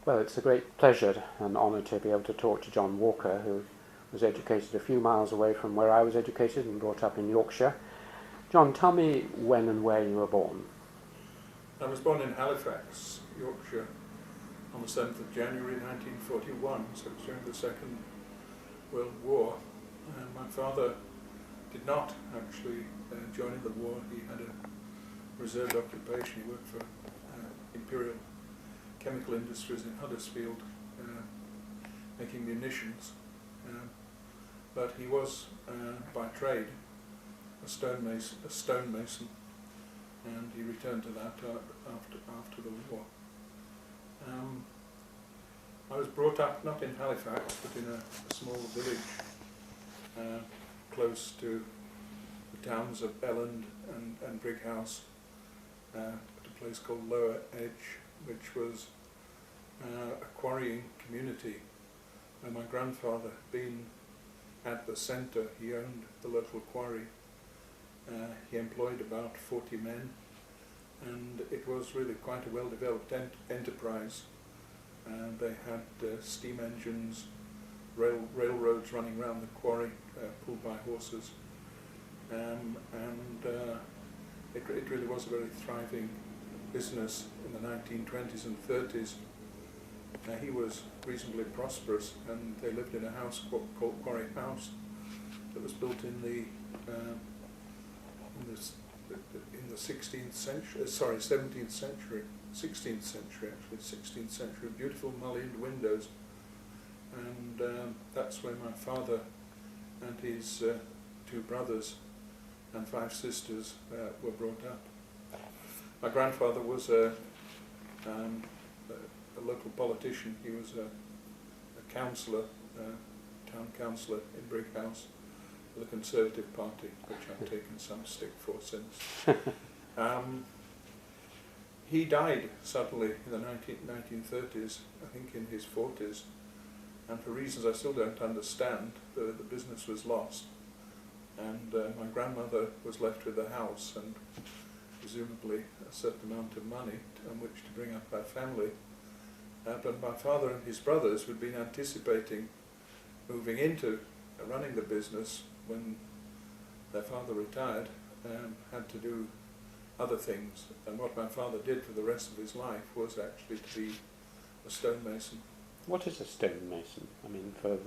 Well, it's a great pleasure and honour to be able to talk to John Walker, who was educated a few miles away from where I was educated and brought up in Yorkshire. John, tell me when and where you were born. I was born in Halifax, Yorkshire, on the 7th of January 1941, so it was during the Second World War. And my father did not actually join in the war. He had a reserved occupation. He worked for Imperial Chemical Industries in Huddersfield, making munitions. But he was, by trade, a stonemason, and he returned to that after the war. I was brought up not in Halifax, but in a small village close to the towns of Elland and Brighouse, at a place called Lower Edge, which was a quarrying community. And my grandfather, being at the centre, he owned the local quarry. He employed about 40 men, and it was really quite a well-developed enterprise. They had steam engines, railroads running around the quarry, pulled by horses, and it really was a very thriving business in the 1920s and 30s. He was reasonably prosperous, and they lived in a house called Quarry House that was built in the 16th century, 17th century, 16th century actually, 16th century, beautiful mullioned windows. And that's where my father and his 2 brothers and 5 sisters were brought up. My grandfather was a local politician. He was a councillor, town councillor in Brighouse for the Conservative Party, which I've taken some stick for since. He died suddenly in the 1930s, I think in his 40s, and for reasons I still don't understand, the business was lost, and my grandmother was left with the house and presumably a certain amount of money on which to bring up our family. But my father and his brothers, who'd been anticipating moving into running the business when their father retired, had to do other things. And what my father did for the rest of his life was actually to be a stonemason. What is a stonemason? I mean, for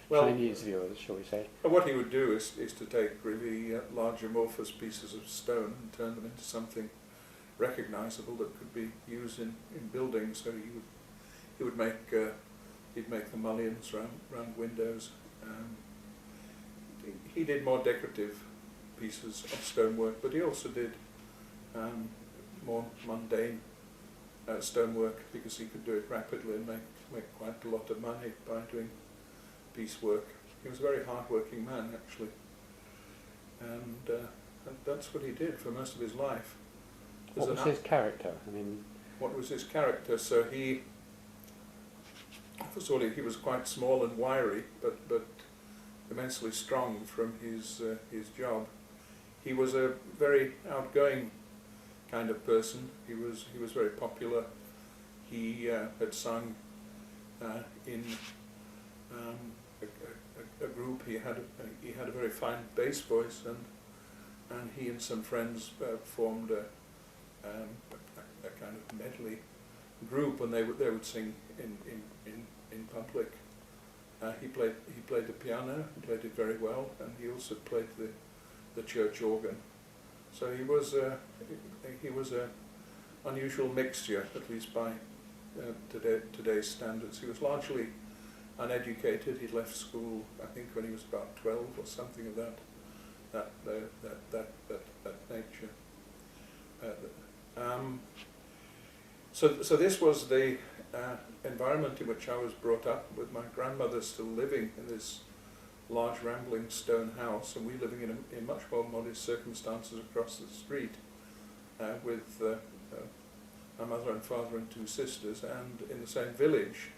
Chinese viewers, shall we say? What he would do is to take really large amorphous pieces of stone and turn them into something recognizable that could be used in buildings. So he'd make the mullions round windows. He did more decorative pieces of stonework, but he also did more mundane stonework, because he could do it rapidly and make quite a lot of money by doing piecework. He was a very hard-working man, actually, and that's what he did for most of his life. What was his character? I mean, what was his character? So first of all, he was quite small and wiry, but immensely strong from his job. He was a very outgoing kind of person. He was very popular. He had sung in a group. He had a very fine bass voice, and he and some friends formed a kind of medley group, and they would sing in public. He played the piano. He played it very well, and he also played the church organ. So he was a unusual mixture, at least by today's standards. He was largely uneducated. He'd left school, I think, when he was about 12 or something of that nature. So this was the environment in which I was brought up, with my grandmother still living in this large rambling stone house, and we living in much more modest circumstances across the street, with my mother and father and 2 sisters, and in the same village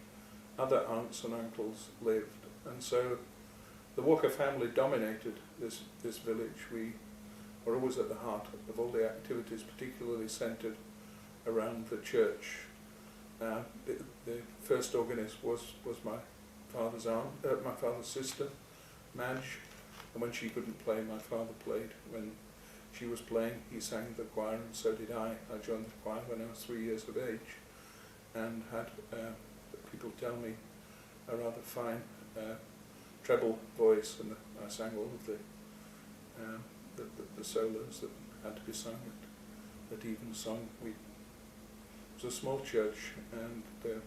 other aunts and uncles lived. And so the Walker family dominated this village. We were always at the heart of all the activities, particularly centred around the church. the first organist was my father's aunt, my father's sister, Madge, and when she couldn't play, my father played. When she was playing, he sang the choir, and so did I. I joined the choir when I was 3 years of age, and had people tell me a rather fine treble voice, and I sang all of the solos that had to be sung at evensong. It was a small church, and the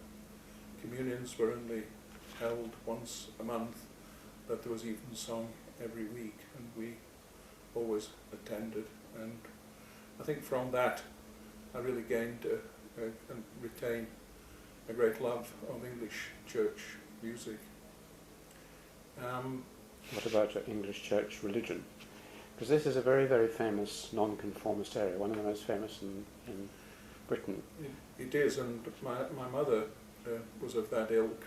communions were only held once a month, but there was evensong every week, and we always attended. And I think from that I really gained and retained a great love of English church music. What about English church religion? Because this is a very, very famous non-conformist area, one of the most famous in Britain. It is, and my mother was of that ilk,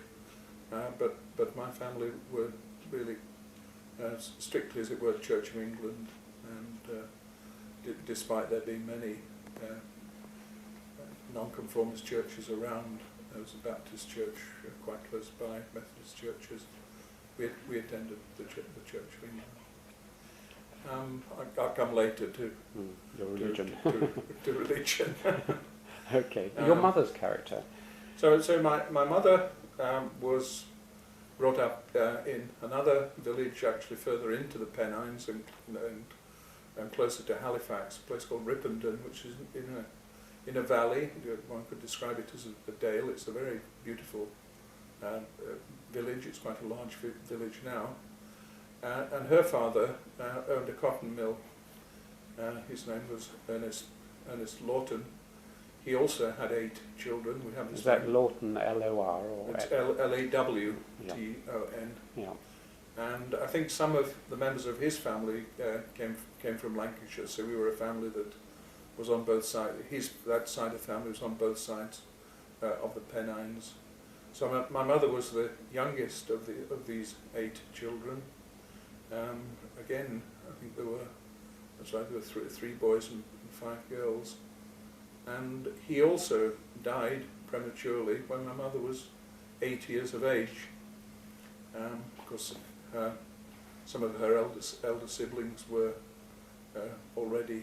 but my family were really strictly, as it were, Church of England, and despite there being many non-conformist churches around, there was a Baptist church quite close by, Methodist churches. We attended the Church of England. I'll come later to your religion. To religion. Okay. Your mother's character. So my mother was brought up in another village, actually further into the Pennines and closer to Halifax, a place called Ripondon, which is in a valley. One could describe it as a dale. It's a very beautiful village. It's quite a large village now. And her father owned a cotton mill. His name was Ernest Lawton. He also had 8 children. We have this. Is that Lawton, L-O-R? Or it's L-A-W-T-O-N. Yeah. And I think some of the members of his family came from Lancashire, so we were a family that was on both sides. That side of the family was on both sides of the Pennines. So my mother was the youngest of these 8 children. Again, I think there were 3 boys and 5 girls. And he also died prematurely when my mother was 8 years of age, because some of her elder siblings were already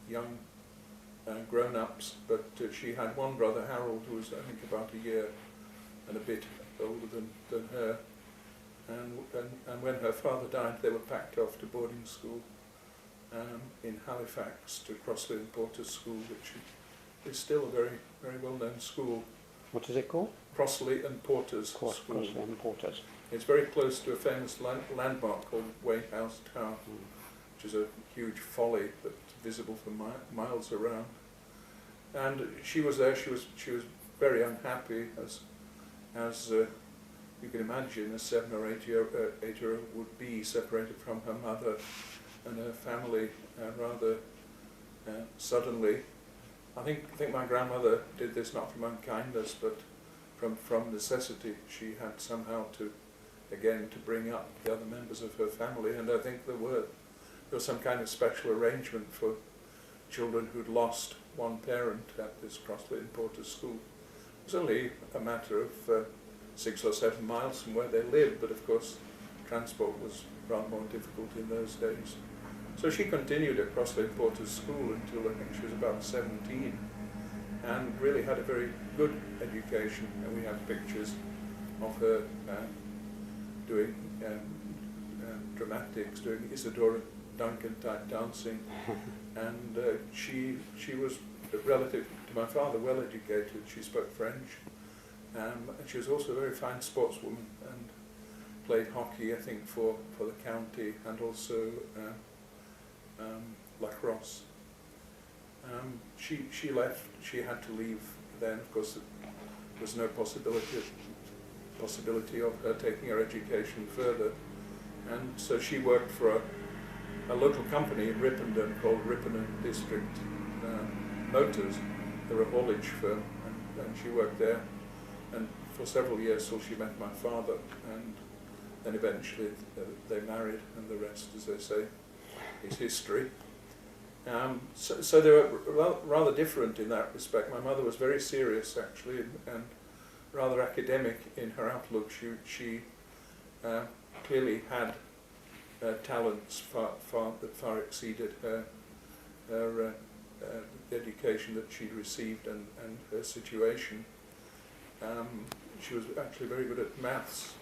young grown-ups, but she had one brother, Harold, who was I think about a year and a bit older than her. And when her father died, they were packed off to boarding school in Halifax, to Crossley and Porter's School, which is still a very, very well-known school. What is it called? Crossley and Porter's School. Crossley and Porter's. It's very close to a famous landmark called Wayne House Tower, which is a huge folly that's visible for miles around. And she was there. She was very unhappy, as you can imagine, a 7 or 8-year-old would be, separated from her mother and her family rather suddenly. I think my grandmother did this not from unkindness, but from necessity. She had somehow to bring up the other members of her family, and I think there was some kind of special arrangement for children who'd lost one parent at this Crossley and Porter's School. It was only a matter of 6 or 7 miles from where they lived, but of course transport was rather more difficult in those days. So she continued at Crossley and Porter's School until I think she was about 17, and really had a very good education. And we have pictures of her doing dramatics, doing Isadora Duncan type dancing, and she was, relative to my father, well educated. She spoke French, and she was also a very fine sportswoman and played hockey, I think, for the county, and also lacrosse. She left. She had to leave then. Of course, there was no possibility of her taking her education further, and so she worked for a local company in Ripondon called Ripondon District Motors. They're a haulage firm, and she worked there, and for several years till she met my father, and then eventually they married, and the rest, as they say, is history. So they were rather different in that respect. My mother was very serious, actually, and rather academic in her outlook. She clearly had talents that far exceeded her the education that she'd received and her situation. She was actually very good at maths,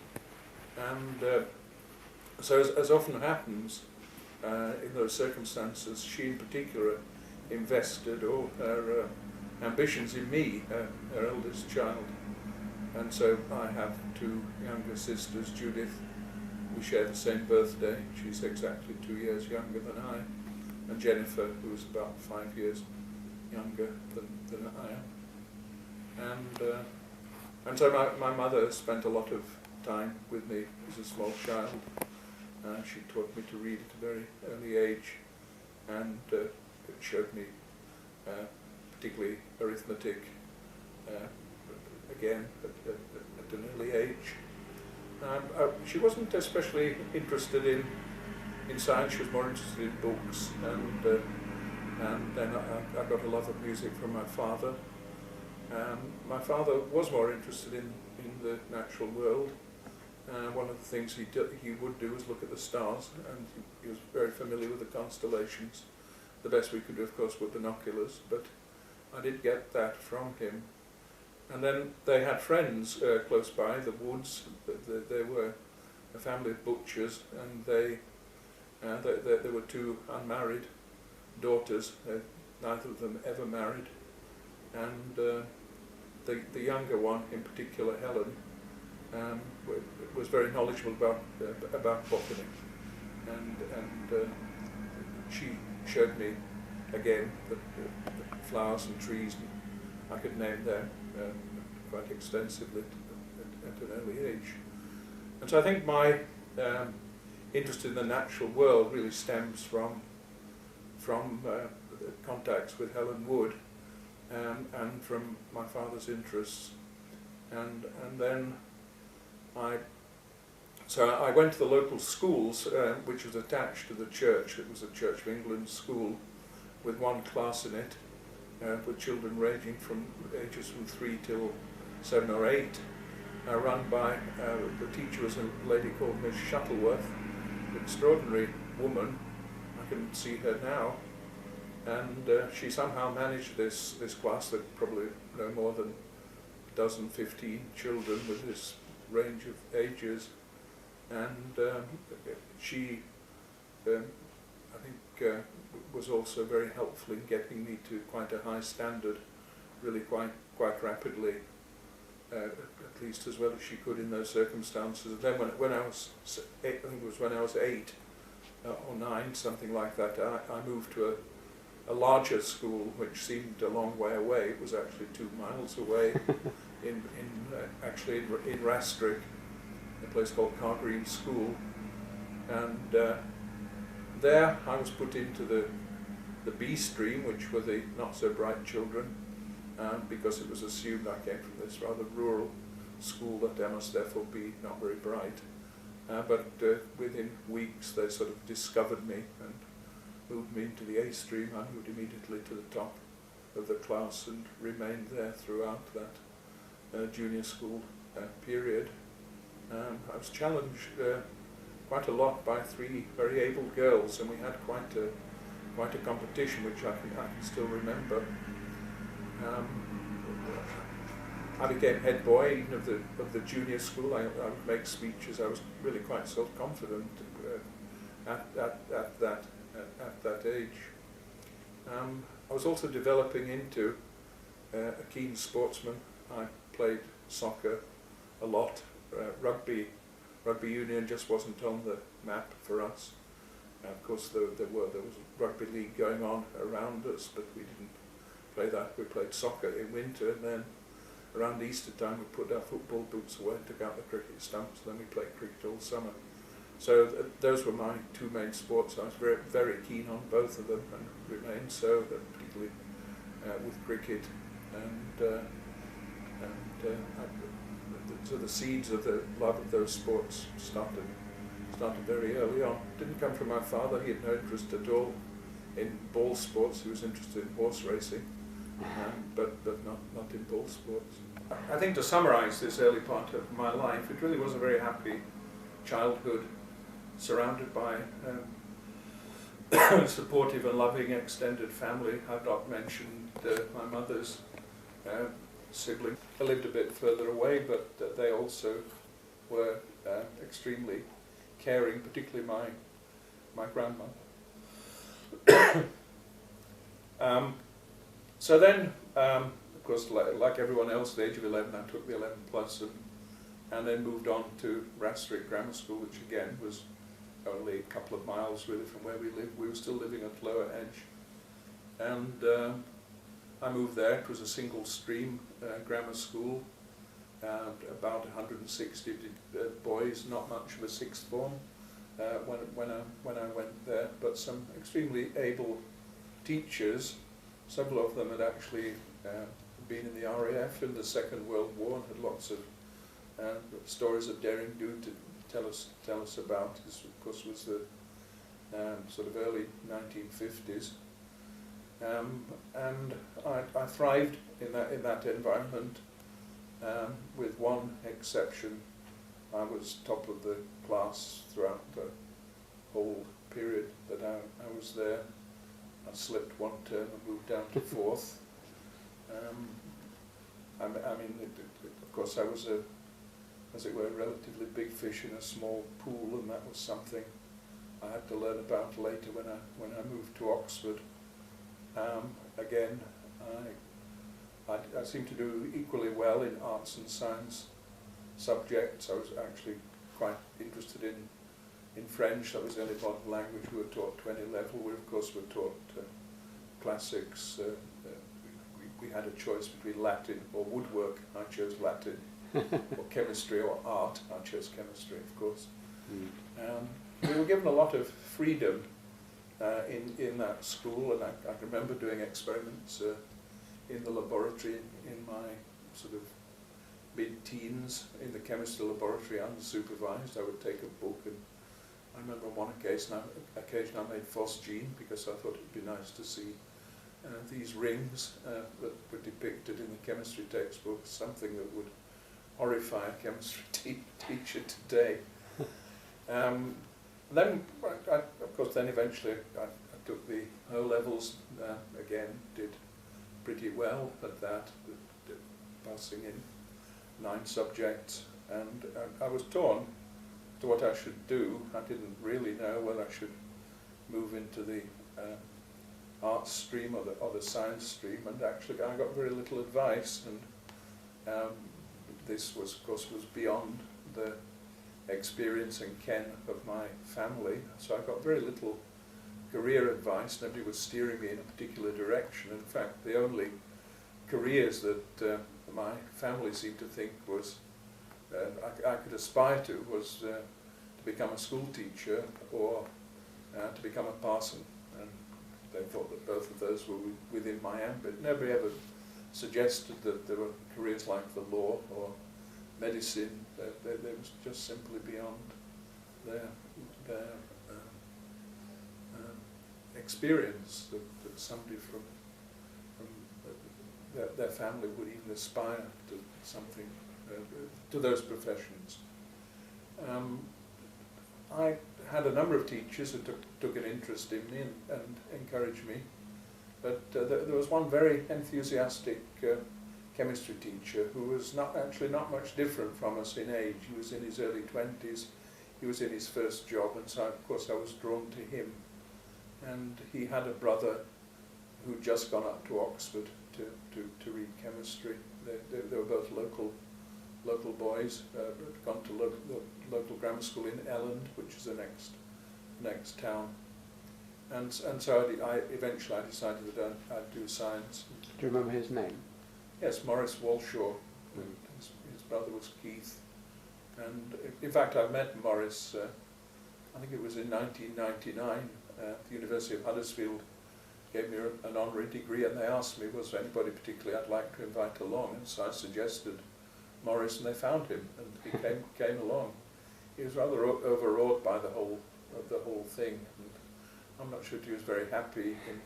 and so as often happens in those circumstances, she in particular invested all her ambitions in me, her eldest child. And so I have two younger sisters, Judith. We share the same birthday. She's exactly 2 years younger than I. And Jennifer, who is about 5 years younger than I am. And so my mother spent a lot of time with me as a small child. She taught me to read at a very early age, and showed me particularly arithmetic, again at an early age. She wasn't especially interested in science. She was more interested in books, and then I got a love of music from my father. My father was more interested in the natural world. One of the things he would do was look at the stars, and he was very familiar with the constellations. The best we could do, of course, were binoculars, but I did get that from him. And then they had friends close by, the Woods. They were a family of butchers, and there were two unmarried daughters. Neither of them ever married, and the younger one, in particular, Helen, was very knowledgeable about botany, and she showed me again the flowers and trees. I could name them quite extensively at an early age. And so I think my interest in the natural world really stems from contacts with Helen Wood, and from my father's interests. And then I went to the local schools, which was attached to the church. It was a Church of England school with one class in it, with children ranging from ages from 3 till 7 or 8, run by, the teacher was a lady called Miss Shuttleworth, an extraordinary woman. I can see her now. And she somehow managed this class that probably no more than 12, 15 children with this range of ages. And she, I think, was also very helpful in getting me to quite a high standard, really quite rapidly, at least as well as she could in those circumstances. And then when I was, I think it was when I was 8 or 9, something like that, I moved to a larger school, which seemed a long way away. It was actually 2 miles away, actually in Rastrick, a place called Cargreen School, and there I was put into the B stream, which were the not so bright children, because it was assumed I came from this rather rural school that I must therefore be not very bright. But within weeks they sort of discovered me and moved me into the A stream. I moved immediately to the top of the class and remained there throughout that junior school period. I was challenged quite a lot by 3 very able girls, and we had quite a competition, which I can still remember. I became head boy even of the junior school. I would make speeches. I was really quite self-confident at that age. I was also developing into a keen sportsman. I played soccer a lot. Rugby union just wasn't on the map for us. Of course, there was a rugby league going on around us, but we didn't play that. We played soccer in winter, and then around Easter time we put our football boots away, took out the cricket stumps, and then we played cricket all summer. So those were my 2 main sports. I was very, very keen on both of them, and remained so, particularly with cricket. So the seeds of the love of those sports started very early on. Didn't come from my father. He had no interest at all in ball sports. He was interested in horse racing, but not in ball sports. I think to summarise this early part of my life, it really was a very happy childhood, surrounded by supportive and loving extended family. I've not mentioned my mother's sibling. I lived a bit further away, but they also were extremely caring, particularly my grandma. So then, of course, like everyone else, at the age of 11, I took the 11 plus and then moved on to Rastrick Grammar School, which again was only a couple of miles really from where we lived. We were still living at Lower Edge, and I moved there. It was a single stream grammar school, about 160 boys, not much of a sixth form when I went there, but some extremely able teachers. Several of them had actually been in the RAF in the Second World War and had lots of stories of daring do to tell us about. This, of course, was the sort of early 1950s, and I thrived in that environment, with one exception. I was top of the class throughout the whole period that I was there. I slipped one term and moved down to fourth. I mean, of course, I was as it were, a relatively big fish in a small pool, and that was something I had to learn about later when I moved to Oxford. Again, I seemed to do equally well in arts and science subjects. I was actually quite interested in French. That was the only modern language we were taught to any level. We, of course, were taught classics. We had a choice between Latin or woodwork. I chose Latin. Or chemistry or art. I chose chemistry, of course. We were given a lot of freedom in that school, and I remember doing experiments in the laboratory in my sort of mid-teens in the chemistry laboratory unsupervised. I would take a book, and I remember on one occasion I made phosgene because I thought it would be nice to see these rings that were depicted in the chemistry textbook, something that would horrify a chemistry teacher today. Then, of course, eventually I took the O-levels, again, did pretty well at that, passing in 9 subjects, and I was torn to what I should do. I didn't really know whether I should move into the arts stream or the science stream, and actually I got very little advice, and this was, of course, was beyond the experience and ken of my family, so I got very little career advice. Nobody was steering me in a particular direction. In fact, the only careers that my family seemed to think was I could aspire to was to become a school teacher or to become a parson, and they thought that both of those were within my ambit. Nobody ever suggested that there were careers like the law or medicine. They was just simply beyond their experience that somebody from their family would even aspire to something, to those professions. I had a number of teachers who took an interest in me and encouraged me, but there was one very enthusiastic chemistry teacher who was not much different from us in age. He was in his early 20s, he was in his first job, and so of course I was drawn to him. And he had a brother who'd just gone up to Oxford to read chemistry. They were both local boys, had gone to local grammar school in Elland, which is the next town. And so eventually I decided that I'd do science. Do you remember his name? Yes, Morris Walsh. His brother was Keith. And in fact, I met Morris, I think it was in 1999. The University of Huddersfield gave me an honorary degree, and they asked me, was there anybody particularly I'd like to invite along? And so I suggested Morris, and they found him, and he came along. He was rather overawed by the whole thing. And I'm not sure if he was very happy in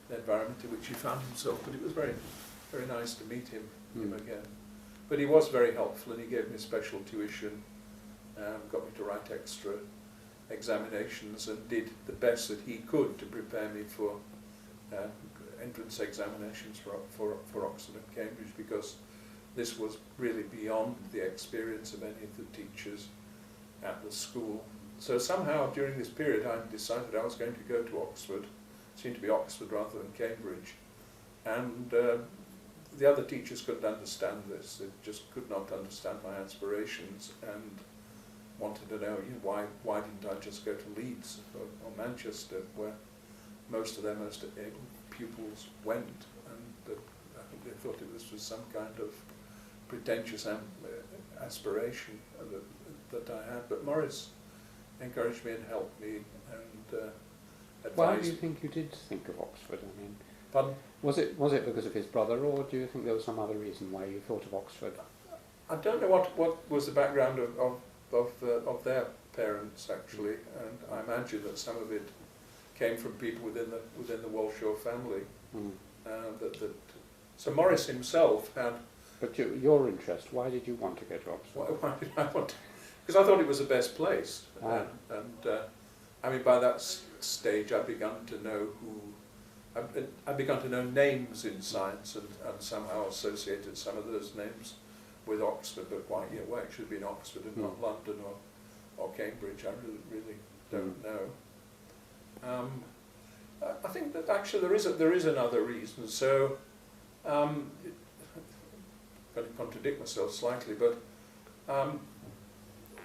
the environment in which he found himself, but it was very, very nice to meet him again. But he was very helpful, and he gave me special tuition, got me to write extra examinations, and did the best that he could to prepare me for entrance examinations for Oxford and Cambridge, because this was really beyond the experience of any of the teachers at the school. So somehow during this period I decided I was going to go to Oxford. It seemed to be Oxford rather than Cambridge. And the other teachers couldn't understand this. They just could not understand my aspirations and wanted to know, why didn't I just go to Leeds or Manchester, where most of their most able pupils went. And I think they thought this was some kind of pretentious aspiration that I had. But Morris encouraged me and helped me and advised. Why do you think you did think of Oxford? I mean, pardon? Was it because of his brother, or do you think there was some other reason why you thought of Oxford? I don't know what was the background of their parents actually, and I imagine that some of it came from people within the Walsh family. So Morris himself had. But your interest, why did you want to go to Oxford? Why did I want to? Because I thought it was the best place, I mean, by that stage I'd begun to know I'd begun to know names in science, and somehow associated some of those names with Oxford, but why it should have been Oxford and not London or Cambridge, I really don't know. I think that actually there is another reason. So, I'm going to contradict myself slightly, but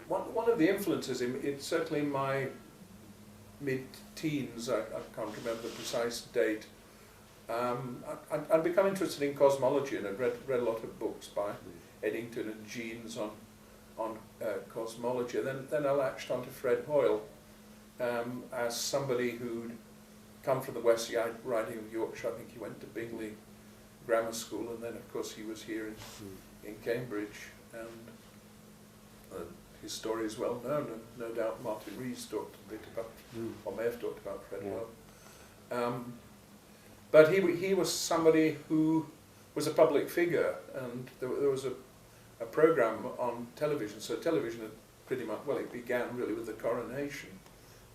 one of the influences it's certainly in my mid-teens, I can't remember the precise date, I'd become interested in cosmology, and I'd read a lot of books by Eddington and Jeans on cosmology. And then I latched onto Fred Hoyle as somebody who'd come from the West Riding of Yorkshire. I think he went to Bingley Grammar School, and then of course he was here in Cambridge, and his story is well known, and no doubt Martin Rees talked a bit about, or may have talked about Fred Hoyle. But he was somebody who was a public figure, and there was a program on television. So television had pretty much, well, it began really with the coronation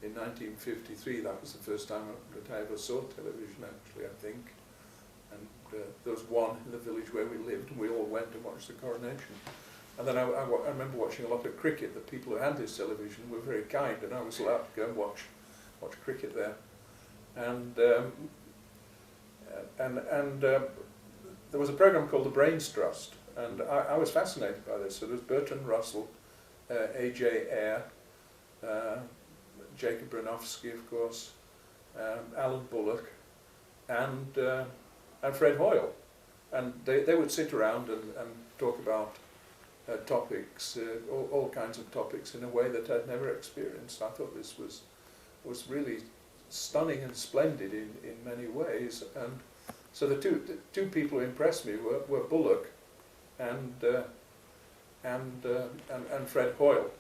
in 1953. That was the first time that I ever saw television, actually, I think. And there was one in the village where we lived, and we all went and watched the coronation. And then I remember watching a lot of cricket. The people who had this television were very kind, and I was allowed to go and watch cricket there. And there was a program called the Brains Trust, and I was fascinated by this. So there was Bertrand Russell, A.J. Eyre, Jacob Bronowski, of course, Alan Bullock, and Fred Hoyle, and they would sit around and talk about topics, all kinds of topics, in a way that I'd never experienced. I thought this was really stunning and splendid in many ways. And so the two people who impressed me were Bullock and Fred Hoyle,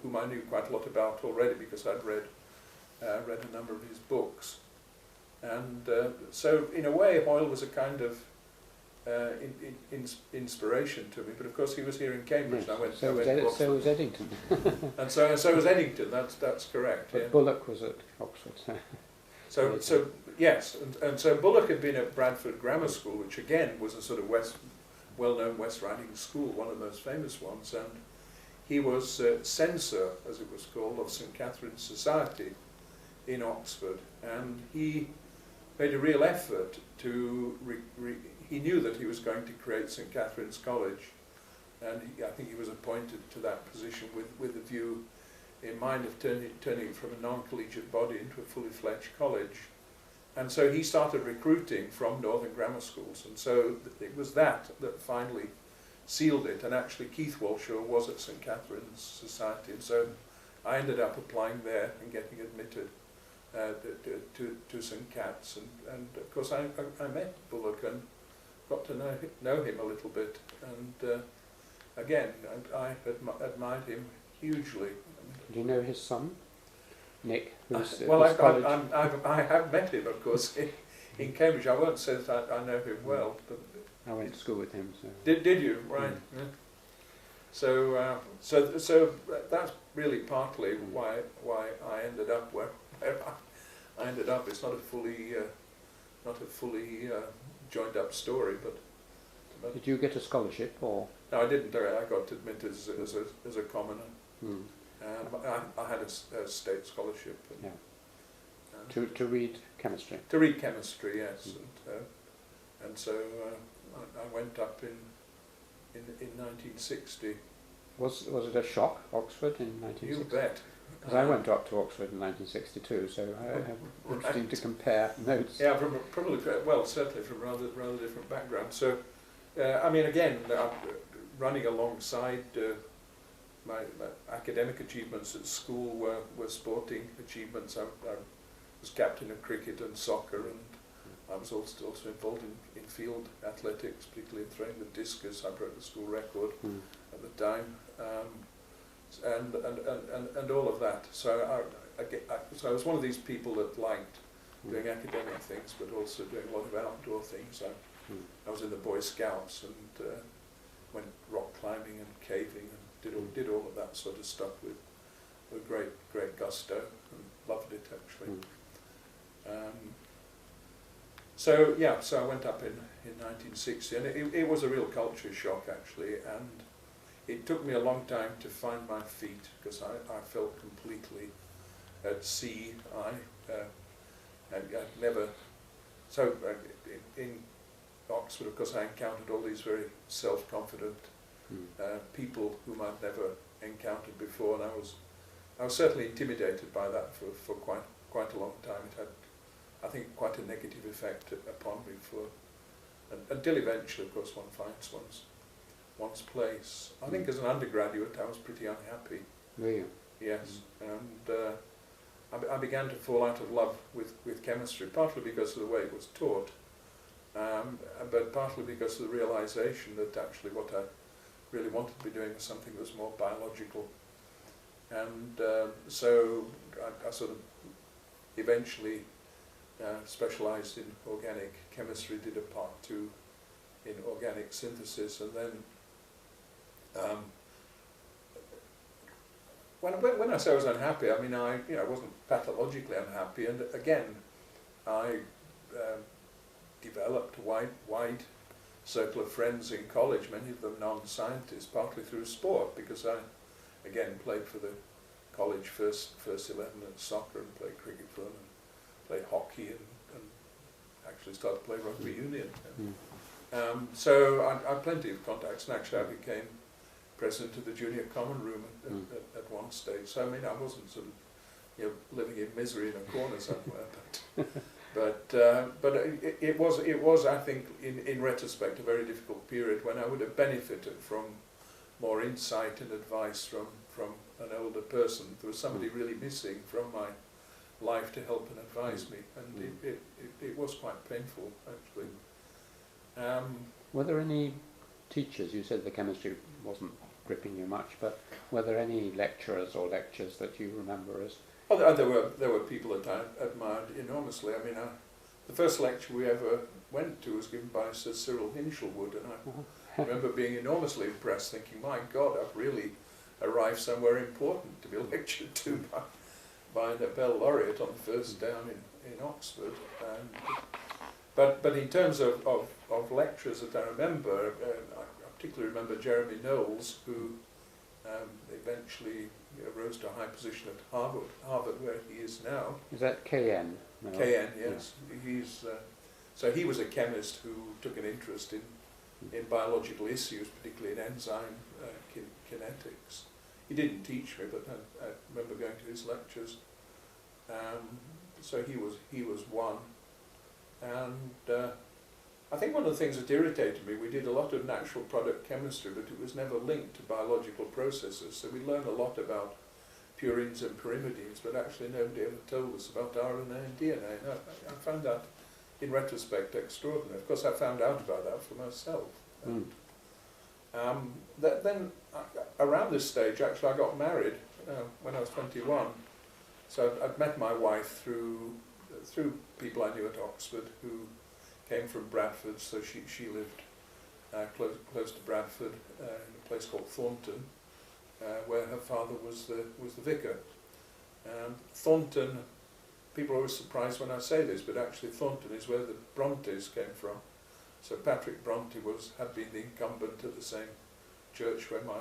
whom I knew quite a lot about already because I'd read a number of his books. And so in a way Hoyle was a kind of inspiration to me, but of course he was here in Cambridge. Yes. And I went so was Eddington. and so was Eddington. That's correct. But yeah. Bullock was at Oxford. So yes, and so Bullock had been at Bradford Grammar School, which again was a sort of well-known West Riding school, one of the most famous ones, and he was censor, as it was called, of St Catherine's Society in Oxford, and he made a real effort to he knew that he was going to create St Catherine's College, and I think he was appointed to that position with the view in mind of turning it from a non-collegiate body into a fully fledged college. And so he started recruiting from Northern grammar schools, and so it was that finally sealed it. And actually Keith Walsh was at St Catherine's Society, and so I ended up applying there and getting admitted to St Cat's, and of course I met Bullock and got to know him a little bit, and again I admired him hugely. Do you know his son? Nick, who's well, whose college? I have met him, of course, in Cambridge. I won't say that I know him well, but I went to school with him. So. Did you? Right. Yeah. So that's really partly why I ended up where I ended up. It's not a fully joined up story, but did you get a scholarship or? No, I didn't. I got admitted as a commoner. Mm. I had a state scholarship. Yeah. To read chemistry. To read chemistry, yes, and so I went up in 1960. Was it a shock, Oxford in 1960? You bet. Because I went up to Oxford in 1962, so interesting to compare notes. Yeah, certainly from rather different backgrounds. So, I mean, again, running alongside my academic achievements at school were sporting achievements. I was captain of cricket and soccer, and I was also involved in field athletics, particularly in throwing the discus. I broke the school record at the time, and all of that. So I was one of these people that liked doing academic things, but also doing a lot of outdoor things. I was in the Boy Scouts and went rock climbing and caving and did all of that sort of stuff with great gusto, and loved it actually. So I went up in 1960, and it was a real culture shock actually, and it took me a long time to find my feet, because I felt completely at sea. I'd never, so in Oxford, of course, I encountered all these very self-confident people whom I'd never encountered before, and I was certainly intimidated by that for quite a long time. It had, I think, quite a negative effect upon me until eventually, of course, one finds one's place. I think as an undergraduate I was pretty unhappy. Were you? Yes, and I began to fall out of love with chemistry, partly because of the way it was taught, but partly because of the realization that actually what I really wanted to be doing was something that was more biological. And so I sort of eventually specialised in organic chemistry, did a part 2 in organic synthesis, and then when I say I was unhappy, I mean I wasn't pathologically unhappy, and again I developed a wide circle of friends in college, many of them non-scientists, partly through sport, because I again played for the college first 11 at soccer, and played cricket for them, and played hockey, and actually started to play rugby union. So I had plenty of contacts, and actually I became president of the junior common room at one stage. So I mean, I wasn't sort of living in misery in a corner somewhere, but it was I think in retrospect a very difficult period when I would have benefited from more insight and advice from an older person. There was somebody really missing from my life to help and advise me, and it was quite painful actually. Were there any teachers? You said the chemistry wasn't gripping you much, but were there any lecturers or lectures that you remember as? Oh, there were people that I admired enormously. I mean, the first lecture we ever went to was given by Sir Cyril Hinshelwood, and I remember being enormously impressed, thinking, my God, I've really arrived somewhere important to be lectured to by a Nobel laureate on the first down in Oxford. But in terms of lecturers that I remember, I particularly remember Jeremy Knowles, who eventually rose to a high position at Harvard, where he is now. Is that KN? No. KN, yes. Yeah. So he was a chemist who took an interest in biological issues, particularly in enzyme kinetics. He didn't teach me, but I remember going to his lectures. So he was one. And I think one of the things that irritated me, we did a lot of natural product chemistry, but it was never linked to biological processes. So we learned a lot about purines and pyrimidines, but actually nobody ever told us about RNA and DNA. And I found that, in retrospect, extraordinary. Of course, I found out about that for myself. And, then, around this stage, actually, I got married when I was 21. So I'd met my wife through people I knew at Oxford who came from Bradford, so she lived close to Bradford in a place called Thornton, where her father was the vicar. Thornton, people are always surprised when I say this, but actually Thornton is where the Brontes came from. So Patrick Bronte had been the incumbent at the same church where my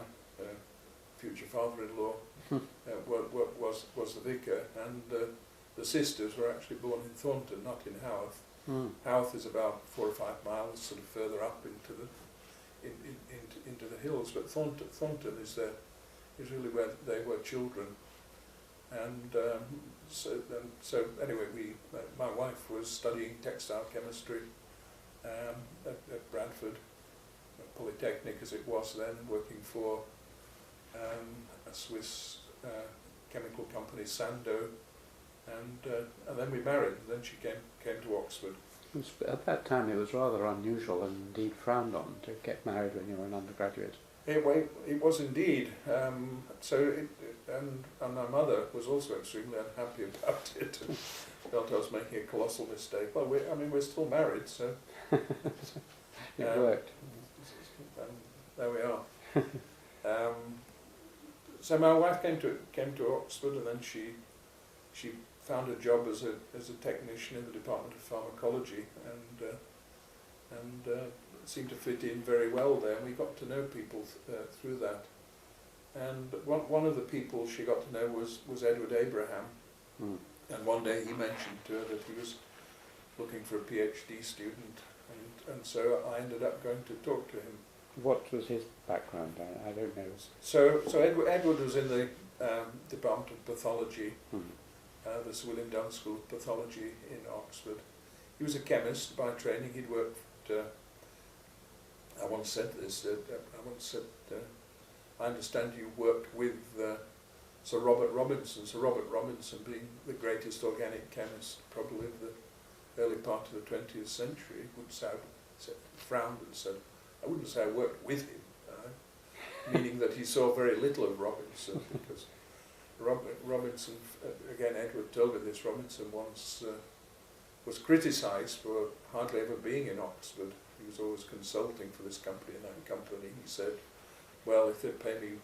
future father-in-law was the vicar, and the sisters were actually born in Thornton, not in Howth. Howth is about 4 or 5 miles sort of further up into the hills, but Thornton is really where they were children. And so anyway, my wife was studying textile chemistry at Bradford Polytechnic, as it was then, working for a Swiss chemical company, Sando, and then we married. And then she came to Oxford. At that time, it was rather unusual and indeed frowned on to get married when you were an undergraduate. It was indeed. And my mother was also extremely unhappy about it. And felt I was making a colossal mistake. Well, we're still married, so it worked. And there we are. So my wife came to Oxford, and then she found a job as a technician in the Department of Pharmacology, and seemed to fit in very well there. And we got to know people through that. And one of the people she got to know was Edward Abraham. And one day he mentioned to her that he was looking for a PhD student, and so I ended up going to talk to him. What was his background? I don't know. So Edward was in the Department of Pathology, the Sir William Dunn School of Pathology in Oxford. He was a chemist by training. He'd worked, I once said this, I understand you worked with Sir Robert Robinson. Sir Robert Robinson being the greatest organic chemist probably of the early part of the 20th century, frowned and said, I wouldn't say I worked with him, meaning that he saw very little of Robinson, because Robinson, again Edward told me this, Robinson once was criticised for hardly ever being in Oxford. He was always consulting for this company and that company. He said, well, if they pay me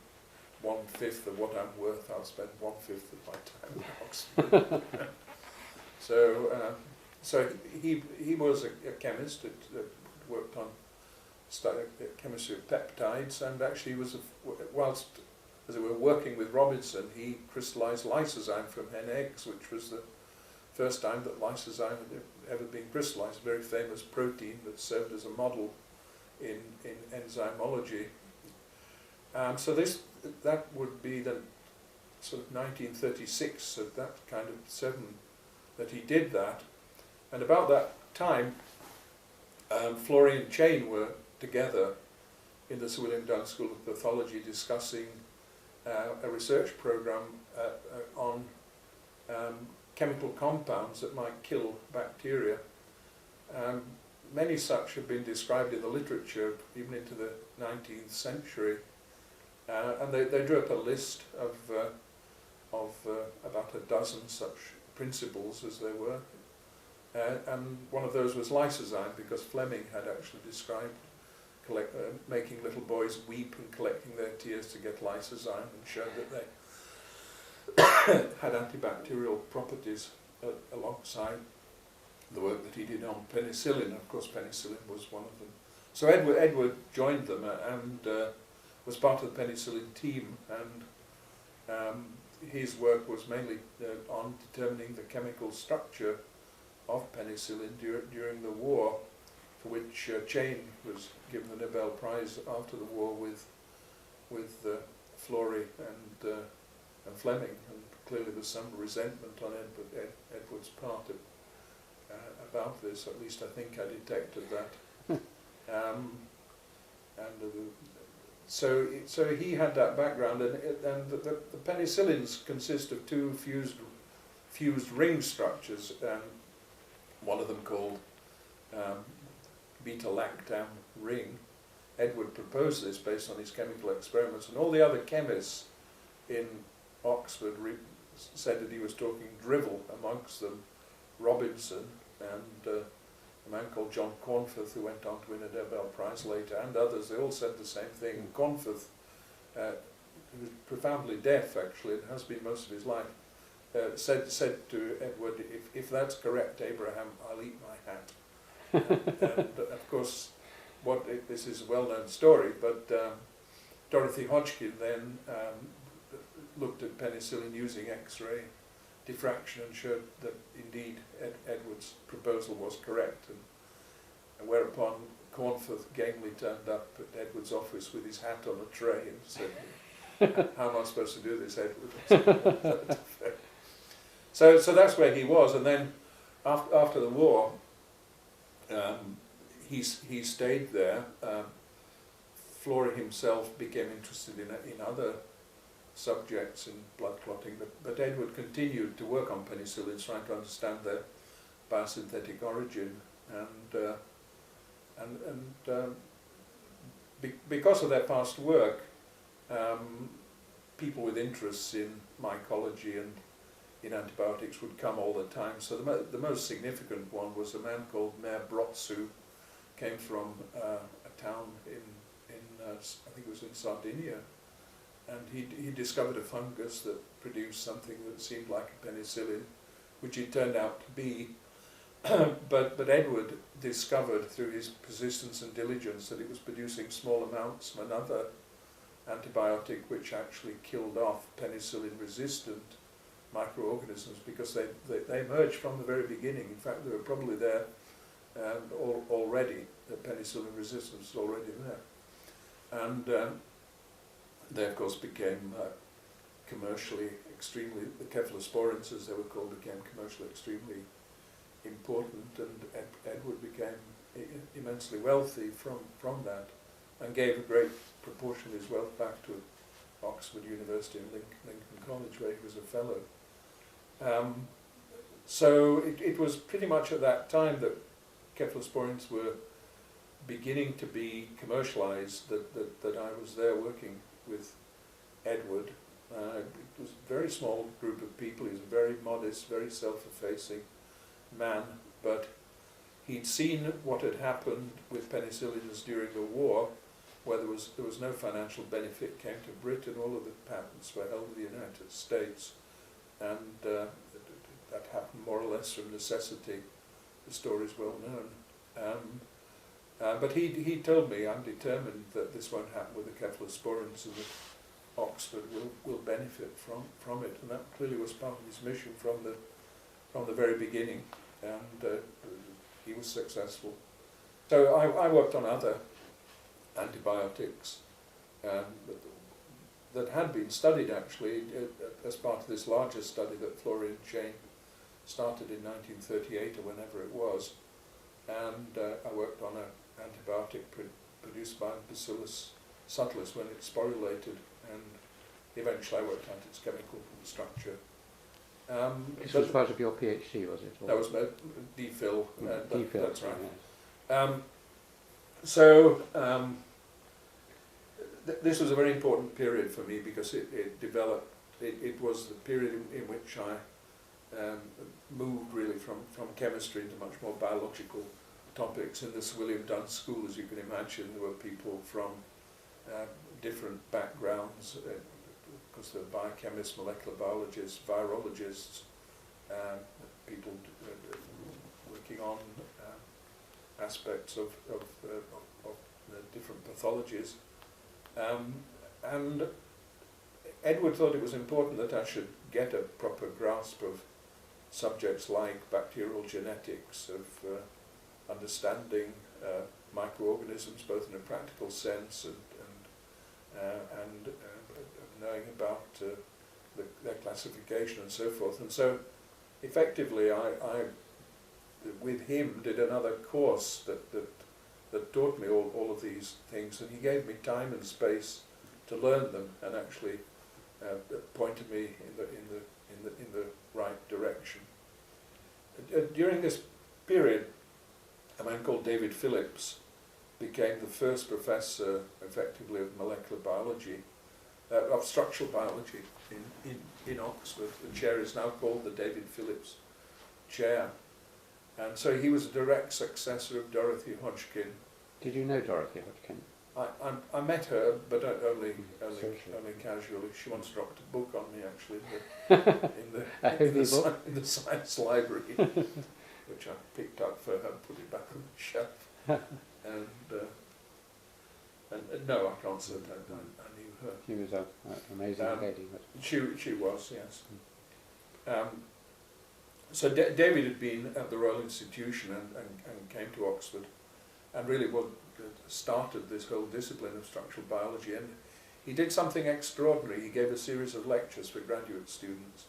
1/5 of what I'm worth, I'll spend 1/5 of my time in Oxford. So he was a chemist that worked on chemistry of peptides, and actually whilst, as it were, working with Robinson, he crystallised lysozyme from hen eggs, which was the first time that lysozyme had ever been crystallised, a very famous protein that served as a model in enzymology. So that would be the sort of 1936, so that kind of 7 that he did that. And about that time, Florey and Chain were together in the Sir William Dunn School of Pathology discussing a research program on chemical compounds that might kill bacteria. Many such have been described in the literature, even into the 19th century. And they drew up a list of about a dozen such principles as there were. And one of those was lysozyme, because Fleming had actually described making little boys weep and collecting their tears to get lysozyme, and showed that they had antibacterial properties alongside the work that he did on penicillin. Of course, penicillin was one of them. So Edward joined them and was part of the penicillin team, and his work was mainly on determining the chemical structure of penicillin during the war, for which Chain was given the Nobel Prize after the war with Florey and Fleming, and clearly there's some resentment on Edward's part about this. At least I think I detected that. So he had that background, and the penicillins consist of 2 fused ring structures, one of them called beta-lactam ring. Edward proposed this based on his chemical experiments, and all the other chemists in Oxford said that he was talking drivel, amongst them Robinson and a man called John Cornforth, who went on to win a Nobel Prize later, and others. They all said the same thing. And Cornforth, who was profoundly deaf actually, and has been most of his life, said to Edward, if that's correct, Abraham, I'll eat my hat. And of course, this is a well-known story, but Dorothy Hodgkin then looked at penicillin using X-ray diffraction and showed that indeed Edward's proposal was correct, and whereupon Cornforth gamely turned up at Edward's office with his hat on a tray and said, how am I supposed to do this, Edward? So that's where he was, and then after the war he stayed there. Florey himself became interested in other subjects in blood clotting, but Edward continued to work on penicillins, trying to understand their biosynthetic origin, because of their past work, people with interests in mycology and in antibiotics would come all the time. So the most significant one was a man called Mayor Brotsu, came from a town in I think it was in Sardinia, and he discovered a fungus that produced something that seemed like a penicillin, which it turned out to be. but Edward discovered through his persistence and diligence that it was producing small amounts of another antibiotic which actually killed off penicillin-resistant microorganisms, because they emerged from the very beginning. In fact, they were probably there already. The penicillin resistance was already there. And they, of course, became commercially extremely, the cephalosporins, as they were called, became commercially extremely important, and Edward became immensely wealthy from that, and gave a great proportion of his wealth back to Oxford University and Lincoln College, where he was a fellow. So it was pretty much at that time that cephalosporins were beginning to be commercialized that I was there working with Edward. It was a very small group of people. He was a very modest, very self-effacing man, but he'd seen what had happened with penicillins during the war, where there was no financial benefit came to Britain. All of the patents were held in the United States, and that happened more or less from necessity. The story is well known. But he told me, I'm determined that this won't happen with the cephalosporins, and that Oxford will benefit from it, and that clearly was part of his mission from the very beginning, and he was successful. So I worked on other antibiotics that had been studied actually as part of this larger study that Florey and Shane started in 1938 or whenever it was, and I worked on an antibiotic produced by Bacillus subtilis when it sporulated, and eventually I worked out its chemical structure. This was part of your PhD, was it? Or? That was my DPhil. DPhil, that's right. Yes. This was a very important period for me, because it developed. It was the period in which I moved really from chemistry into much more biological topics. In the Sir William Dunn School, as you can imagine, there were people from different backgrounds, because there were biochemists, molecular biologists, virologists, people working on aspects of the different pathologies. And Edward thought it was important that I should get a proper grasp of subjects like bacterial genetics, of understanding microorganisms both in a practical sense and knowing about their classification and so forth. And so effectively I with him did another course that taught me all of these things, and he gave me time and space to learn them, and actually pointed me in the right direction. During this period, a man called David Phillips became the first professor, effectively, of molecular biology of structural biology in Oxford. The chair is now called the David Phillips Chair. And so he was a direct successor of Dorothy Hodgkin. Did you know Dorothy Hodgkin? I met her, but only casually. She once dropped a book on me, actually, in the science library, which I picked up for her and put it back on the shelf. And no, I can't say that I knew her. She was an amazing lady. She was, yes. So David had been at the Royal Institution and came to Oxford, and really started this whole discipline of structural biology. And he did something extraordinary. He gave a series of lectures for graduate students,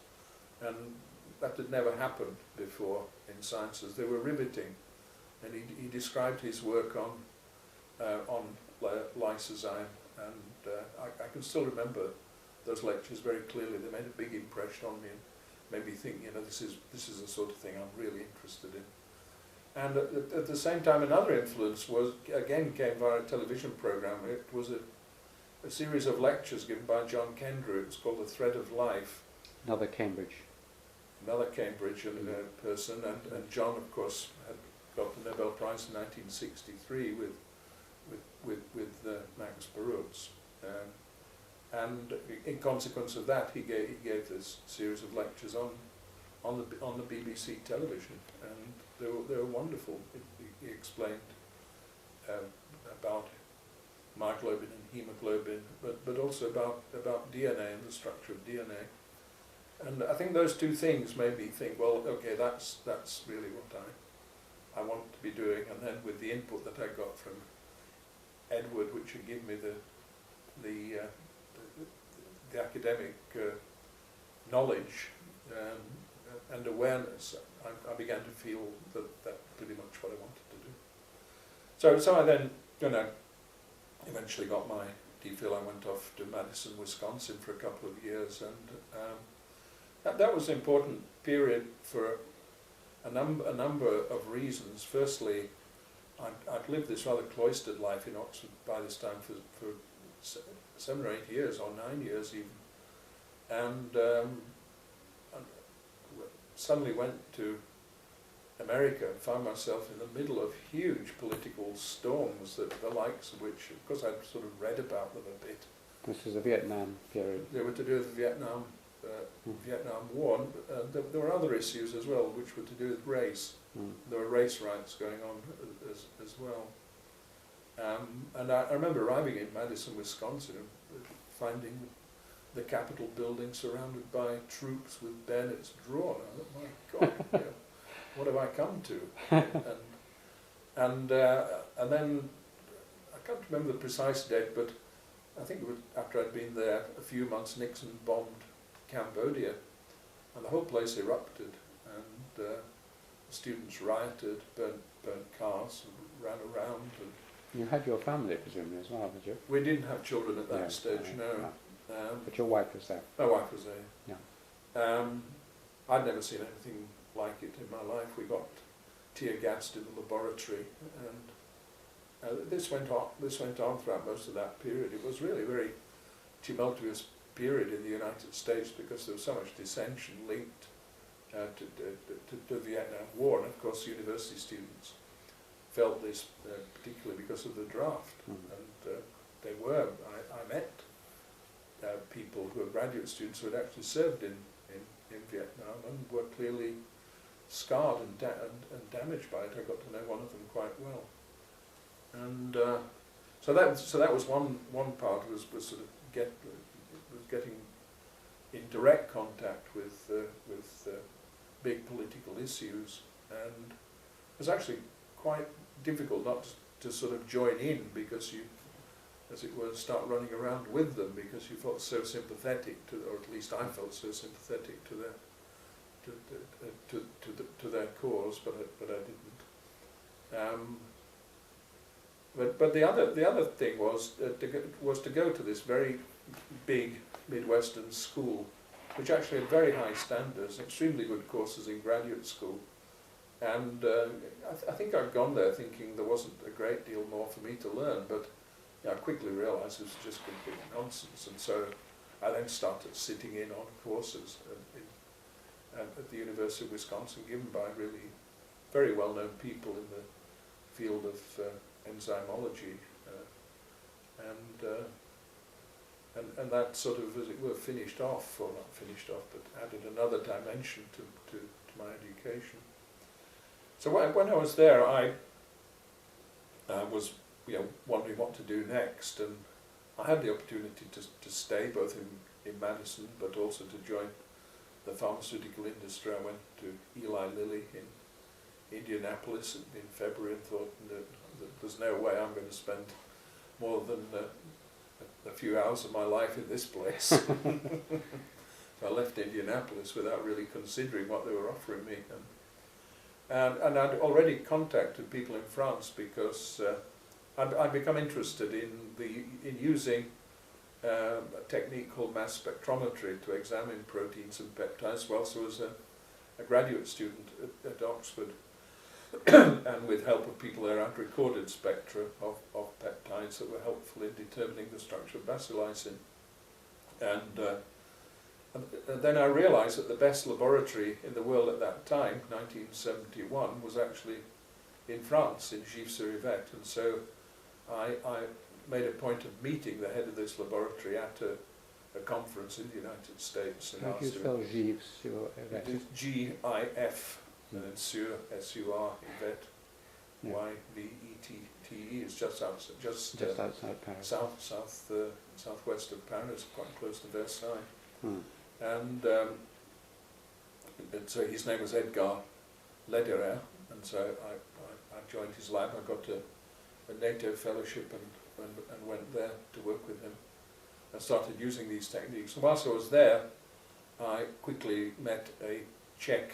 and that had never happened before in sciences. They were riveting, and he described his work on lysozyme, and I can still remember those lectures very clearly. They made a big impression on me and made me think, this is the sort of thing I'm really interested in. And at the same time, another influence came via a television program. It was a series of lectures given by John Kendrew. It was called The Thread of Life. Another Cambridge person, and John, of course, had got the Nobel Prize in 1963 with Max Perutz. And in consequence of that, he gave this series of lectures on the BBC television, and they were wonderful. He explained about myoglobin and hemoglobin, but also about DNA and the structure of DNA. And I think those two things made me think, well, okay, that's really what I want to be doing. And then with the input that I got from Edward, which had given me the academic knowledge and awareness, I began to feel that's pretty much what I wanted to do. So I then, eventually got my DPhil. I went off to Madison, Wisconsin for a couple of years, and that was an important period for a number of reasons. Firstly, I'd lived this rather cloistered life in Oxford by this time for 7 or 8 years, or 9 years even, and suddenly went to America and found myself in the middle of huge political storms, the likes of which, of course, I'd sort of read about them a bit. This was the Vietnam period. They were to do with the Vietnam War. There were other issues as well, which were to do with race. There were race riots going on as well. And I remember arriving in Madison, Wisconsin, and finding the Capitol building surrounded by troops with bayonets drawn. I thought, my God, what have I come to? And then, I can't remember the precise date, but I think it was after I'd been there a few months, Nixon bombed Cambodia, and the whole place erupted, and students rioted, burnt cars, and ran around. And you had your family, presumably, as well, did you? we didn't have children at that stage, no. Right. But your wife was there? My wife was there. Yeah. I'd never seen anything like it in my life. We got tear gassed in the laboratory, and this went on throughout most of that period. It was really a very tumultuous period in the United States because there was so much dissension linked to the Vietnam War, and of course university students felt this particularly because of the draft. And I met people who were graduate students who had actually served in Vietnam and were clearly scarred and damaged by it. I got to know one of them quite well, and so that was one part was sort of getting in direct contact with big political issues, and it was actually quite difficult not to sort of join in, because you, as it were, start running around with them because you felt so sympathetic to, or at least I felt so sympathetic to their cause, but I didn't. But the other thing was to go to this very big Midwestern school, which actually had very high standards, extremely good courses in graduate school. And I think I'd gone there thinking there wasn't a great deal more for me to learn, but I quickly realised it was just complete nonsense. And so I then started sitting in on courses at the University of Wisconsin, given by really very well-known people in the field of enzymology, and that sort of, as it were, finished off, or not finished off, but added another dimension to my education. So when I was there, I was wondering what to do next, and I had the opportunity to stay both in Madison, but also to join the pharmaceutical industry. I went to Eli Lilly in Indianapolis in February and thought that there's no way I'm going to spend more than a few hours of my life in this place. So I left Indianapolis without really considering what they were offering me. And I'd already contacted people in France because I'd become interested in using a technique called mass spectrometry to examine proteins and peptides, whilst I was a graduate student at Oxford. And with help of people there, I'd recorded spectra of peptides that were helpful in determining the structure of bacillicin. And then I realised that the best laboratory in the world at that time, 1971, was actually in France, in Givres-sur-Yvette. And so I made a point of meeting the head of this laboratory at a conference in the United States. How do you spell Givres-sur-Yvette? It is G-I-F. And then Sur, S-U-R, Yvette, Yeah. Y-V-E-T-T-E, is just outside Paris. Southwest of Paris, quite close to Versailles. And so his name was Edgar Lederer, and so I joined his lab. I got a NATO fellowship and went there to work with him. I started using these techniques. And whilst I was there, I quickly met a Czech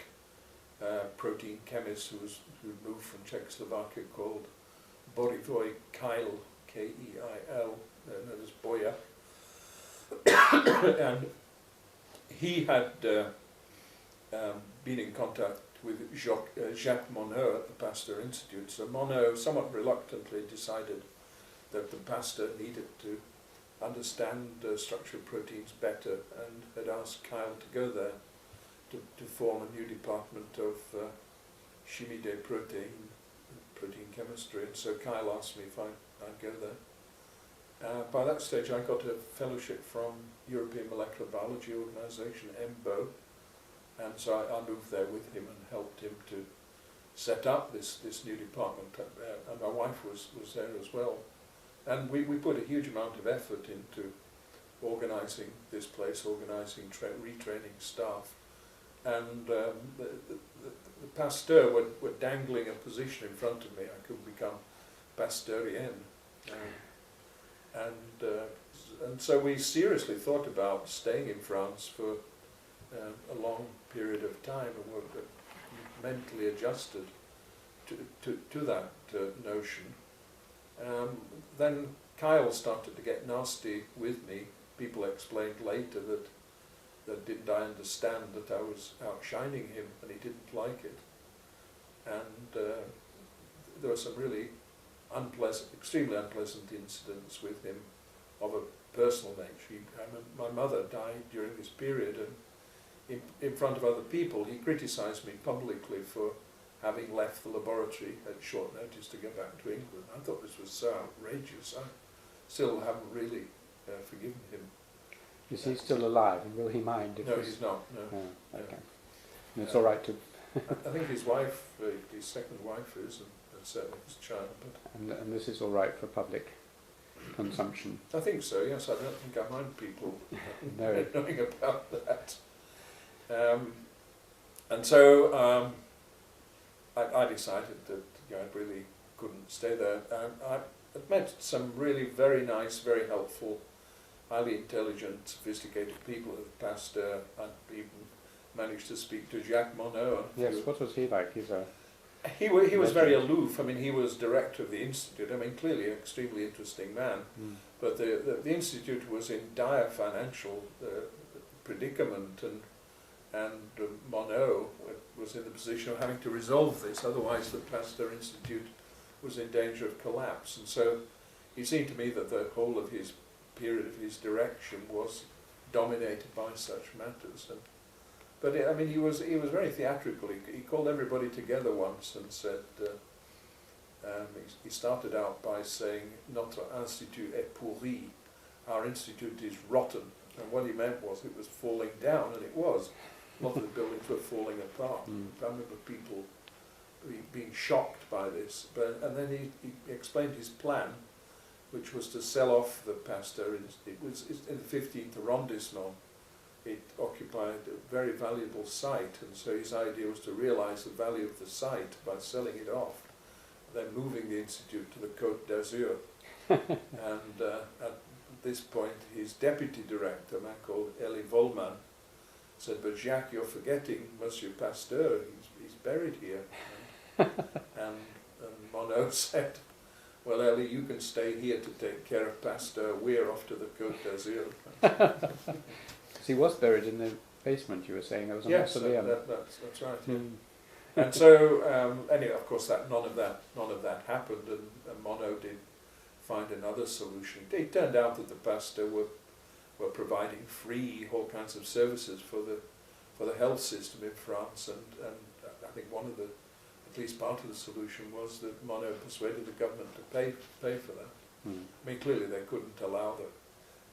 protein chemist who moved from Czechoslovakia, called Borivoj Keil, K-E-I-L, known as Boya. And he had been in contact with Jacques Monod at the Pasteur Institute. So Monod somewhat reluctantly decided that the Pasteur needed to understand the structure of proteins better, and had asked Keil to go there to form a new department of chimie des proteins, protein chemistry. And so Keil asked me if I'd go there. By that stage I got a fellowship from European Molecular Biology Organisation, EMBO, and so I moved there with him and helped him to set up this new department, and my wife was there as well. And we put a huge amount of effort into organising this place, organising retraining staff. And the Pasteur were dangling a position in front of me. I could become Pasteurien. And so we seriously thought about staying in France for a long period of time, and were mentally adjusted to that notion. Then Keil started to get nasty with me. People explained later that didn't I understand that I was outshining him, and he didn't like it. And there were some really extremely unpleasant incidents with him of a personal nature. My mother died during this period, and in front of other people he criticised me publicly for having left the laboratory at short notice to go back to England. I thought this was so outrageous. I still haven't really forgiven him. Is he still alive, and will he mind? No, he's not. No. Oh, okay. No. It's all right to. I think his wife, his second wife, is, and certainly his child. But and this is all right for public consumption. I think so. Yes, I don't think I mind people No. knowing about that. And so I decided that I really couldn't stay there. I met some really very nice, very helpful, highly intelligent, sophisticated people at Pasteur. I'd even managed to speak to Jacques Monod. Yes, what was he like? He was very aloof. I mean, he was director of the institute. I mean, clearly an extremely interesting man. But the institute was in dire financial predicament, and Monod was in the position of having to resolve this. Otherwise, the Pasteur Institute was in danger of collapse. And so it seemed to me that the whole of his period of his direction was dominated by such matters. But I mean, he was very theatrical. He called everybody together once and said, he started out by saying, "Notre institut est pourri," our institute is rotten. And what he meant was it was falling down, and it was. A lot of the buildings were falling apart. I remember people being shocked by this. And then he explained his plan, which was to sell off the Pasteur. It was in the 15th arrondissement. It occupied a very valuable site, and so his idea was to realize the value of the site by selling it off, then moving the institute to the Côte d'Azur. And at this point, his deputy director, a man called Eli Volman, said, "But Jacques, you're forgetting Monsieur Pasteur. He's buried here." and Monod said, "Well, Eli, you can stay here to take care of Pasteur. We're off to the Côte d'Azur." He was buried in the basement, you were saying. There was a mausoleum. That's right. Yeah. And so, anyway, of course, none of that happened, and Monod did find another solution. It turned out that the Pasteur were providing free all kinds of services for the health system in France, and I think at least part of the solution was that Monod persuaded the government to pay for that. I mean, clearly they couldn't allow the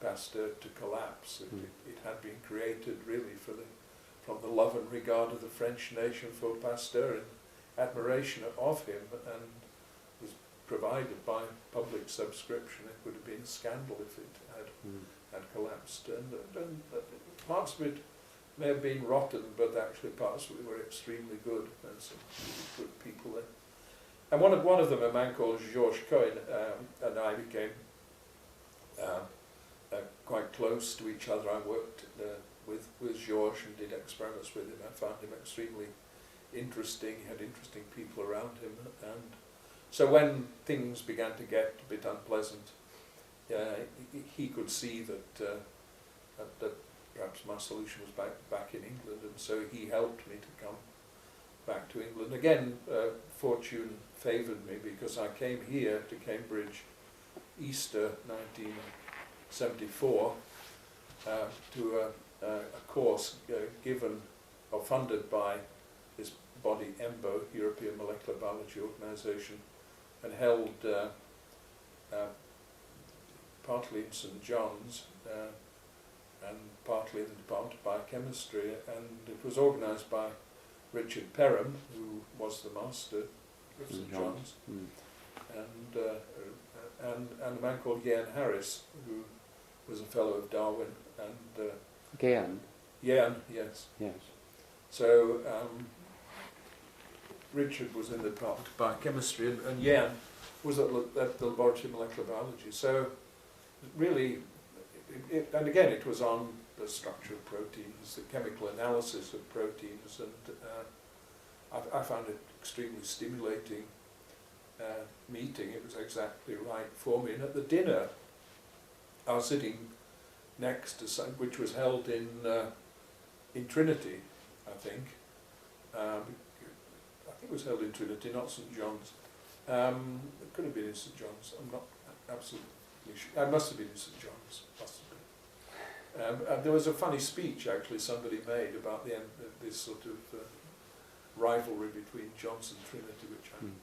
Pasteur to collapse. It had been created really from the love and regard of the French nation for Pasteur and admiration of him, and was provided by public subscription. It would have been a scandal if it had collapsed. And parts of it may have been rotten, but actually parts of it were extremely good. And some good people there. And one of them, a man called Georges Cohen, and I became quite close to each other. I worked with Georges and did experiments with him. I found him extremely interesting. He had interesting people around him. And so when things began to get a bit unpleasant, he could see that perhaps my solution was back in England, and so he helped me to come back to England. Again, fortune favoured me, because I came here to Cambridge Easter 1974 to a course given or funded by this body EMBO, European Molecular Biology Organisation, and held partly in St John's and partly in the Department of Biochemistry, and it was organised by Richard Perham, who was the master of St John's, and a man called Ian Harris, who was a fellow of Darwin. And Ian, yes. So Richard was in the Department of Biochemistry, and Ian was at the Laboratory of Molecular Biology. So really, and again, it was on the structure of proteins, the chemical analysis of proteins, and I found it extremely stimulating meeting. It was exactly right for me. And at the dinner, I was sitting next to some, which was held in Trinity, I think. I think it was held in Trinity, not St John's. It could have been in St John's. I'm not absolutely sure. I must have been in St John's. Must have been. And there was a funny speech actually somebody made about the end of this sort of rivalry between John's and Trinity, which I'm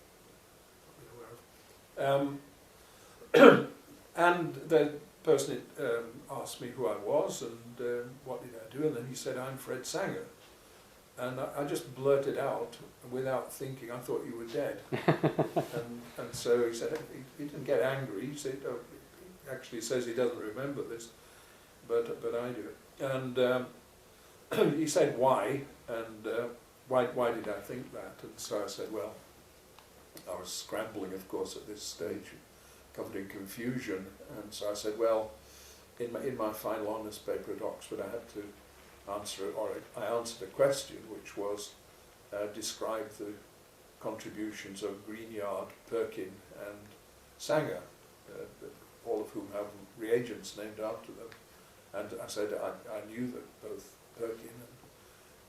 not aware of. And the person asked me who I was and what did I do, and then he said, "I'm Fred Sanger." And I just blurted out without thinking, "I thought you were dead." and so he said, he didn't get angry. He said, he actually says he doesn't remember this, but I do. And he said, "Why?" And why did I think that? And so I said, well, I was scrambling, of course, at this stage, covered in confusion. And so I said, well, in my final honours paper at Oxford, I had to answer, or I answered a question which was describe the contributions of Greenyard, Perkin and Sanger, all of whom have reagents named after them. And I said I knew that both Perkin and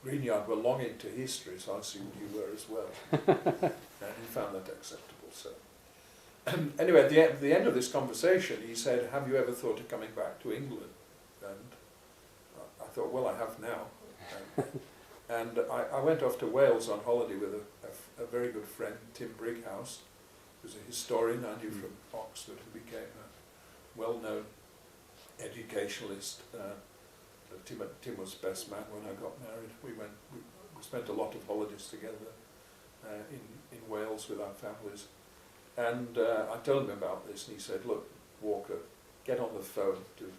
Greenyard were long into history, so I assumed you were as well. And he found that acceptable. So anyway, at the end of this conversation, he said, "Have you ever thought of coming back to England?" And thought, well, I have now. And I went off to Wales on holiday with a very good friend, Tim Brighouse, who's a historian I knew from Oxford, who became a well-known educationalist. Tim was best man when I got married. We spent a lot of holidays together in Wales with our families. And I told him about this, and he said, look, Walker, get on the phone to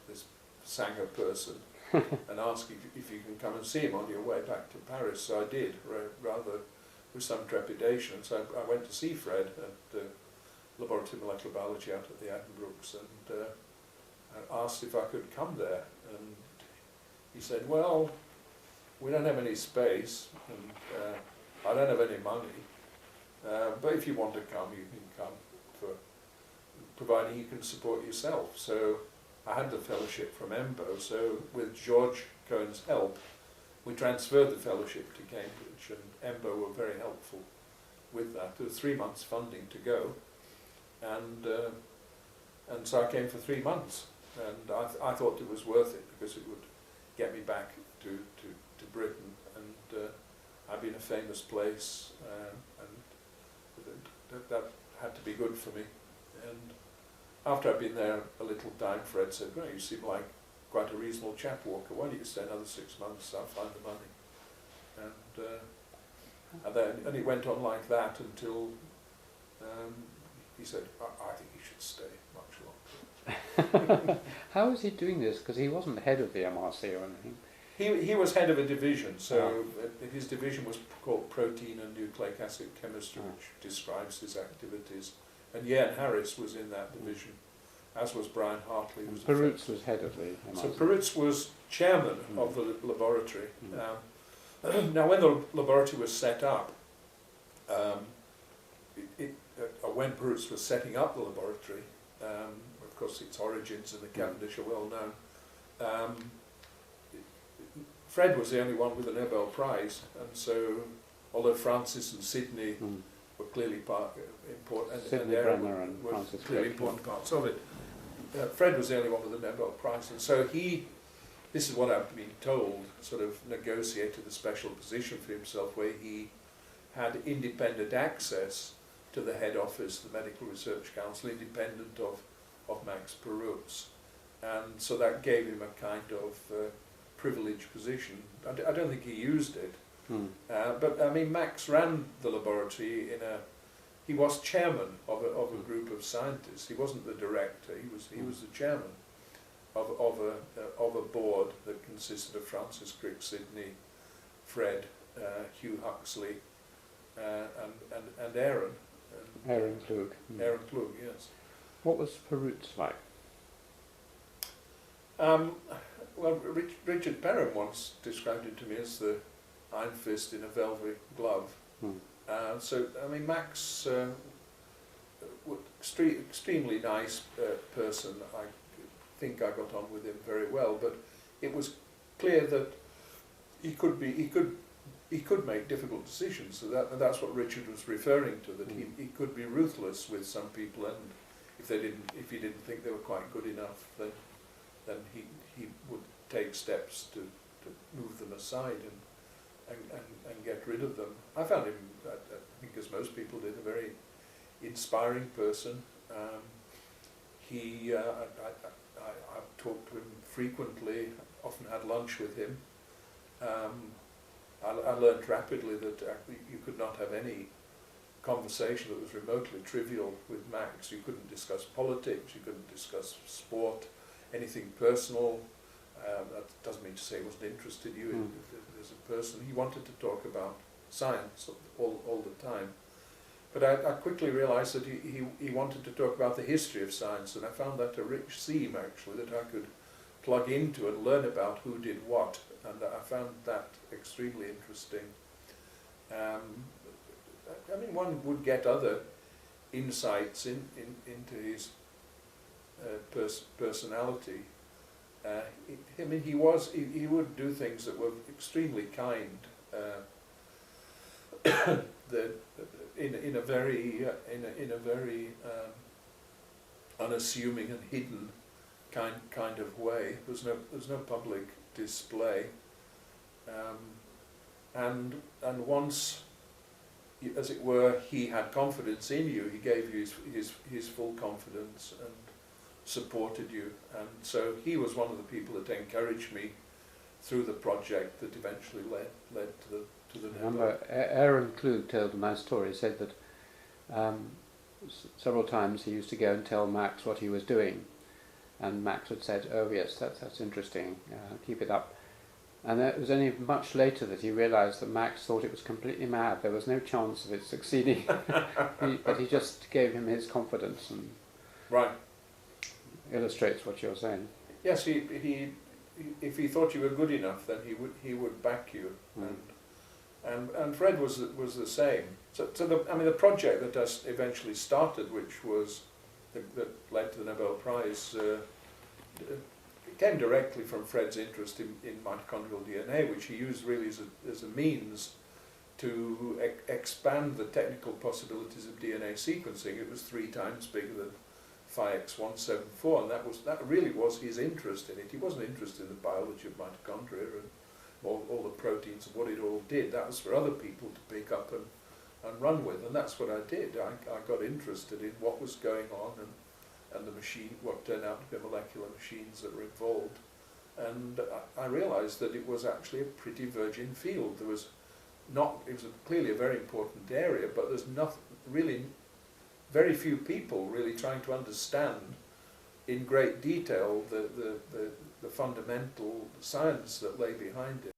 this Sanger person and ask if you can come and see him on your way back to Paris. So I did, rather with some trepidation. So I went to see Fred at the Laboratory of Molecular Biology out at the Addenbrooks, and I asked if I could come there. And he said, well, we don't have any space, and I don't have any money, but if you want to come, you can come, providing you can support yourself. So I had the fellowship from EMBO, so with George Cohen's help, we transferred the fellowship to Cambridge, and EMBO were very helpful with that. There was 3 months funding to go, and so I came for 3 months, and I thought it was worth it because it would get me back to Britain, and I'd been a famous place, and that had to be good for me. And after I'd been there a little time, Fred said, well, you seem like quite a reasonable chap, Walker. Why don't you stay another 6 months? I'll find the money. And it went on like that until he said, I think you should stay much longer. How was he doing this? Because he wasn't head of the MRC or anything. He was head of a division, so his division was called Protein and Nucleic Acid Chemistry, which describes his activities. And Jan Harris was in that division, as was Brian Hartley. Perutz was head of the MRC. So Perutz was chairman of the laboratory. Now, when the laboratory was set up, when Perutz was setting up the laboratory, of course its origins in the Cavendish are well known, Fred was the only one with a Nobel Prize, and so although Francis and Sidney were clearly important, and Aaron were clearly important parts of it, Fred was the only one with a Nobel Prize, and so he, this is what I've been told, sort of negotiated a special position for himself where he had independent access to the head office, the Medical Research Council, independent of Max Perutz, and so that gave him a kind of privileged position. I don't think he used it, but I mean, Max ran the laboratory he was chairman of a group of scientists. He wasn't the director. He was the chairman of a board that consisted of Francis Crick Sidney, Fred, Hugh Huxley, and Aaron. Aaron Klug. Aaron Klug, yes. What was Perutz like? Well, Richard Perham once described it to me as the iron fist in a velvet glove. So, I mean, Max, extremely nice person. I think I got on with him very well, but it was clear that he could make difficult decisions. So that's what Richard was referring to. That he could be ruthless with some people, and if he didn't think they were quite good enough, then he would take steps to move them aside and get rid of them. I found him, I think as most people did, a very inspiring person. I've talked to him frequently, often had lunch with him. I learned rapidly that you could not have any conversation that was remotely trivial with Max. You couldn't discuss politics, you couldn't discuss sport, anything personal. That doesn't mean to say he wasn't interested in you as a person. He wanted to talk about science all the time. But I quickly realized that he wanted to talk about the history of science, and I found that a rich seam, actually, that I could plug into and learn about who did what, and I found that extremely interesting. I mean, one would get other insights into his personality. I mean, he would do things that were extremely kind, in a very unassuming and hidden kind of way. There's no public display. And once, as it were, he had confidence in you, he gave you his full confidence and supported you. And so he was one of the people that encouraged me through the project that eventually led to the I remember Aaron Klug told a nice story. He said that several times he used to go and tell Max what he was doing, and Max had said, "Oh yes, that's interesting, keep it up." And it was only much later that he realised that Max thought it was completely mad. There was no chance of it succeeding, but he just gave him his confidence, and right, illustrates what you're saying. yes, he if he thought you were good enough, then he would back you. And Fred was the same. So the project that us eventually started, which was that led to the Nobel Prize, came directly from Fred's interest in mitochondrial DNA, which he used really as a means to expand the technical possibilities of DNA sequencing. It was 3 times bigger than Phi-X174, and that really was his interest in it. He wasn't interested in the biology of mitochondria and all the proteins and what it all did. That was for other people to pick up and run with, and that's what I did. I got interested in what was going on and the machine, what turned out to be molecular machines that were involved. And I realised that it was actually a pretty virgin field. It was clearly a very important area, but there's very few people really trying to understand in great detail the fundamental science that lay behind it.